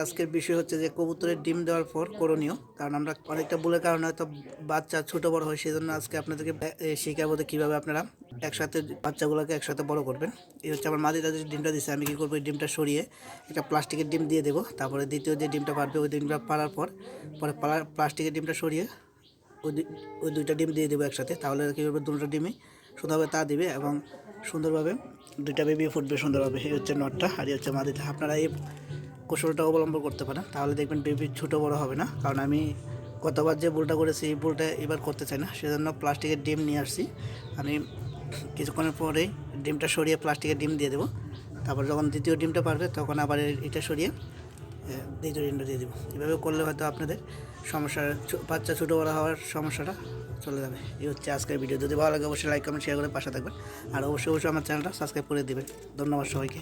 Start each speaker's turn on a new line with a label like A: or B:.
A: আজকের বিষয় হচ্ছে যে কবুতরের ডিম দেওয়ার পর করণীয়, কারণ আমরা অনেকটা ভুলের কারণে হয়তো বাচ্চা ছোট বড় হয়, সেই জন্য আজকে আপনাদেরকে শেখাবো যে কীভাবে আপনারা একসাথে বাচ্চাগুলোকে একসাথে বড় করবেন। এই হচ্ছে আমার মাদিটা যে ডিমটা দিচ্ছে, আমি কী করবো, এই ডিমটা সরিয়ে একটা প্লাস্টিকের ডিম দিয়ে দেবো। তারপরে দ্বিতীয় যে ডিমটা পারবে ওই ডিমটা পারার পর প্লাস্টিকের ডিমটা সরিয়ে ওই দুইটা ডিম দিয়ে দেবো একসাথে। তাহলে কী করবে, দুটো ডিমই সুন্দরভাবে তা দিবে এবং সুন্দরভাবে দুইটা বেবি ফুটবে সুন্দরভাবে। এই হচ্ছে নটটা আর এই হচ্ছে মাদিটা। আপনারা এই কৌশলটা অবলম্বন করতে পারেন, তাহলে দেখবেন বেবি ছোটো বড়ো হবে না। কারণ আমি গতবার যে ভুলটা করেছি এই ভুলটা এবার করতে চাই না, সেজন্য প্লাস্টিকের ডিম নিয়ে আসছি। আমি কিছুক্ষণের পরেই ডিমটা সরিয়ে প্লাস্টিকের ডিম দিয়ে দেবো। তারপর যখন দ্বিতীয় ডিমটা পারবে তখন আবার এটা সরিয়ে দ্বিতীয় ডিমটা দিয়ে দেবো। এভাবে করলে হয়তো আপনাদের সমস্যা, বাচ্চা ছোটো বড়ো হওয়ার সমস্যাটা চলে যাবে। এই হচ্ছে আজকের ভিডিও। যদি ভালো লাগে অবশ্যই লাইক কমেন্ট শেয়ার করে পাশে থাকবেন, আর অবশ্যই আমার চ্যানেলটা সাবস্ক্রাইব করে দেবেন। ধন্যবাদ সবাইকে।